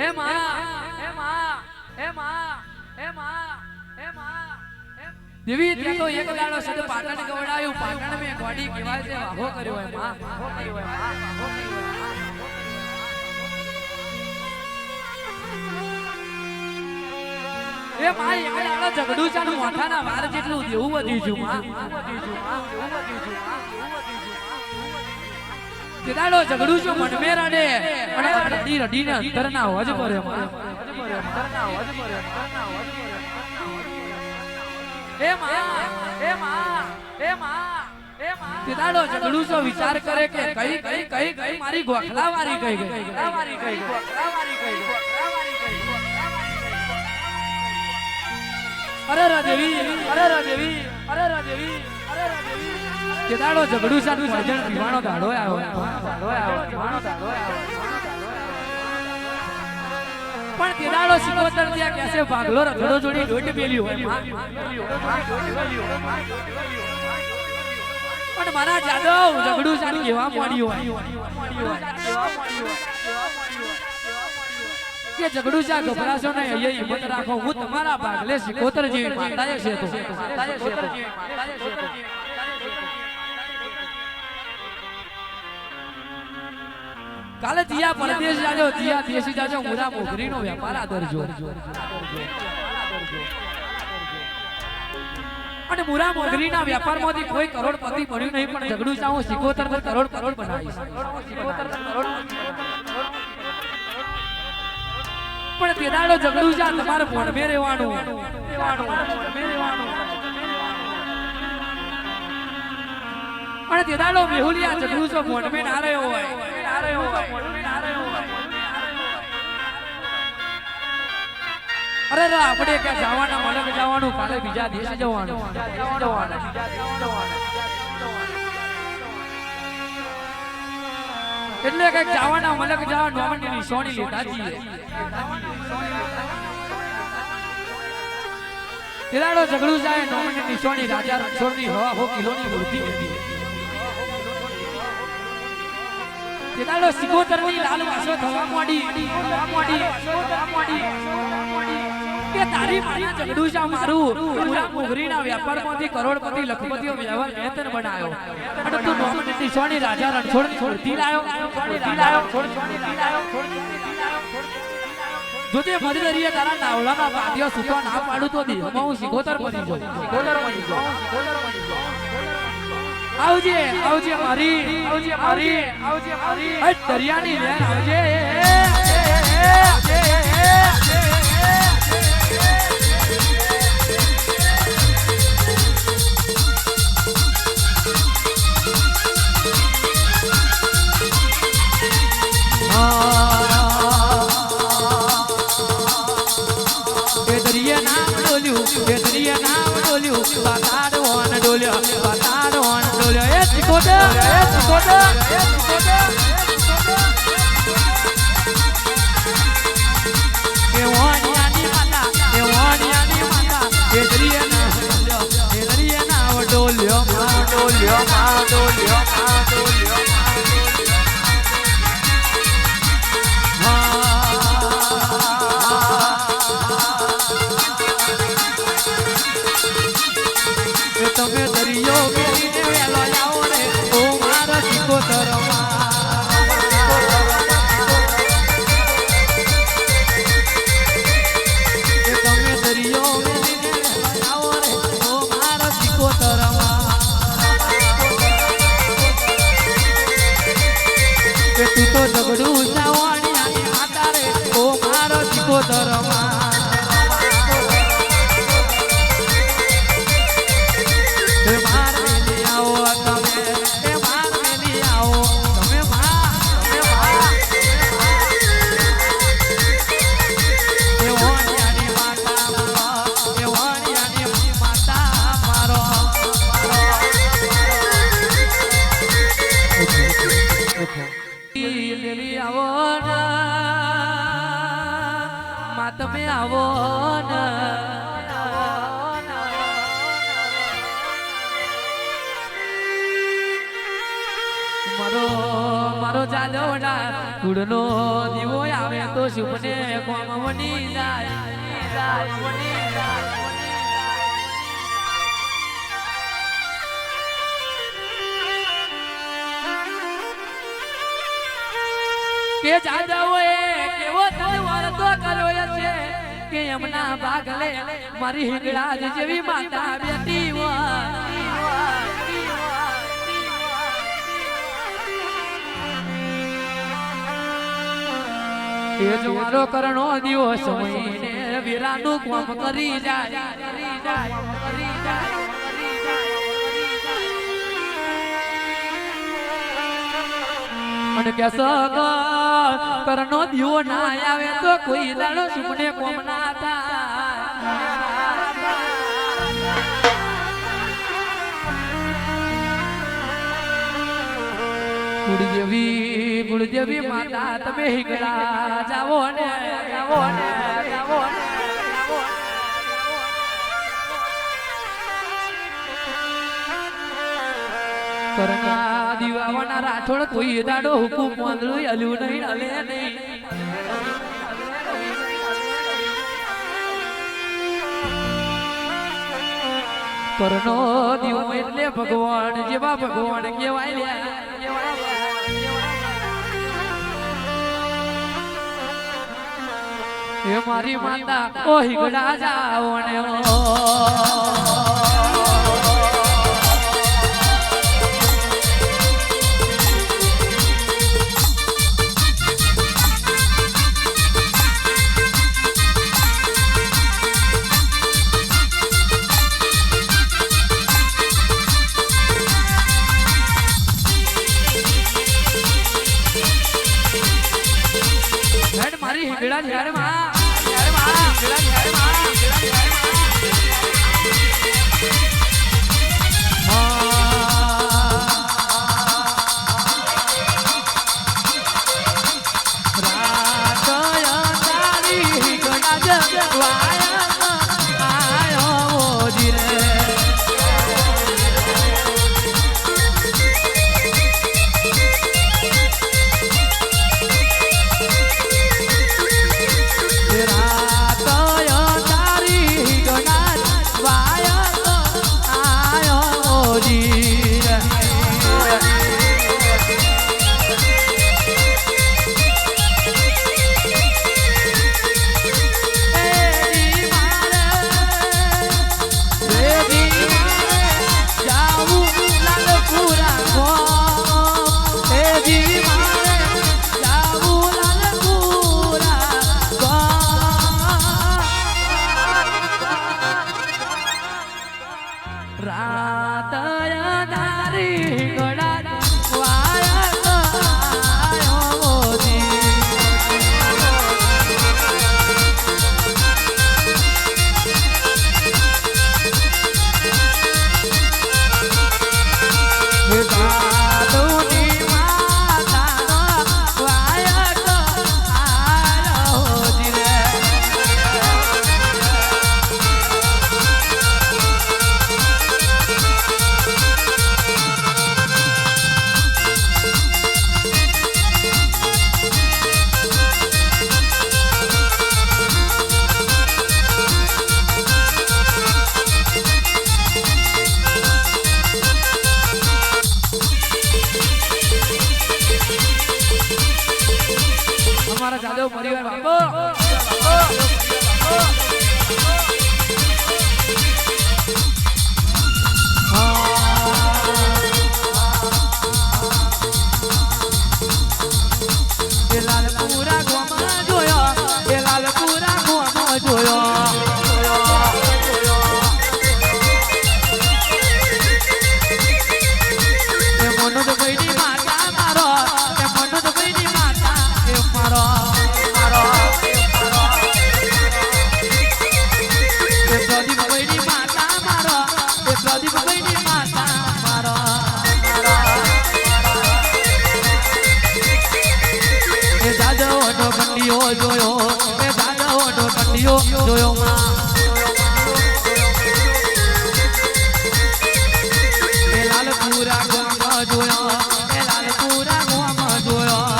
હે માં હે માં હે માં હે માં હે માં દેવી તે તો એક દાડો સદ પાટણ ગવડાયું પાટણ મે ગોડી કહેવાય છે વાહો કર્યો હે માં વાહો કર્યો હે માં વાહો કર્યો હે એ માં એક દાડો ઝઘડું ચાનું મોઠાના વાર જેટલું દેવું વધ્યું છું માં કેદાડો ઝઘડું છું મનમે રડે અને રડી રડીને અંતરના હોજ પડે માં અંતરના હોજ પડે એ માં એ માં એ માં એ માં કેદાડો ઝઘડું છો વિચાર કરે કે કઈ કઈ કઈ કઈ મારી ગોખલા વારી ગઈ ગોખલા વારી ગઈ ગોખલા વારી ગઈ ગોખલા વારી ગઈ અરે રાદેવી અરે રાદેવી અરે રાદેવી અરે રાદેવી કેદાડો ઝઘડું સાનું ભજન પીવાનો દાડો આવ્યો પણ કેદાડો સિકોતર ત્યાં કેસે ભાગલો રખડો જોડી ડોટ મેલ્યો હોય પણ મારા જાદવ ઝઘડું સાનું કેવા મોડ્યું હોય કે ઝઘડું સા ગભરાશો નહીં અહીંયા હિંમત રાખો હું તમારા ભાગલે સિકોતર જેવી માતાએ છે તો માતાએ છે તો માતાએ છે તો કાલે દિયા પરદેશ જાજો દિયા દેશી જાજો મુરા મોગરીનો વેપાર આદરજો અને મુરા મોગરીના વેપારમાંથી કોઈ કરોડપતિ બન્યું નહીં પણ ઝઘડું ચાહું સિકોતર કરોડ બનાવીશ સિકોતર કરોડ પણ તેદાડો ઝઘડું ચા તમારે ભણમે રહેવાનું અને તેદાડો મેહુલિયા ઝઘડું છો ભણમે ના રહ્યો હોય અરે આપણે ક્યાં જવાના મલક જવાનું કાલે બીજા દેશ જવાનું એટલે કઈક જવાના મલક જવા નોમની નિશાની લેતા જઈએ તેદાડો ઝઘડું જાય નોમની નિશાની રાજા રણછોડની હવા હો કિલોની મૂર્તિ હતી કેદાડો સિકોતરની લાલ વાસો થવા માંડી કે તારી માના ઝઘડું છે મારું પૂરા મોગરીના વેપારમાંથી કરોડપતિ લખપતિઓ વ્યવહાર વેતન બનાવ્યો અને તું નોમની નિશાની રાજા રણછોડની મૂર્તિ લાયો જો તે મદદરીએ તારા નાવલામાં પાટિયો સૂતો ના પાડું તો દી હું સિકોતર બની જાઉં આવજે મારી દરિયાની લહેર આવજે તમે દરિયો મેલીને વેલો આવો રે ઓ મારા સિકોતરમાં તમે દરિયો મેલીને વેલો આવો રે ઓ મારા સિકોતરમાં કે તું તો ઝઘડું સાવણિયાની માતા રે ઓ મારા સિકોતરમાં તમે આવો મારો જાદવના કુળનો દીવો આવે તો સુપને કોમ વની જાય કે જાદવોએ કેવો તલવાર તો કર્યો છે કે એમના ભાગલે મારી હિંગળાજ જેવી માતા બેટી એ જો મારો કરણો દિવસ મહિને વીરાનું કામ કરી જાય અને કે કરનો દીવો ના આવે તો કોઈ દાડો સુમને કોમ ના થાય ગુણદેવી માતા તમે હિંગળા જાવો ને કરના દીવાના રાઠોડ કોઈ દાડો હુકુમ વાંદળું અલ્યું નહીં હલે નહીં કરનો દીવો એટલે ભગવાન જેવા ભગવાન કહેવાય એ મારી માતા ઓ હિંગળા જાઓ ને મારી હિંગળા ઝાડમાં જાદવ પરિવાર બાપો લાલપુરા ગોમાં જોયો લાલપુરા ગોમાં જોયો જોયો એ દાદાઓનો કંડિયો જોયો એ લાલપુરા ગામમાં જોયો એ લાલપુરા ગામમાં જોયો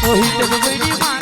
ઓહી તે બગડી માં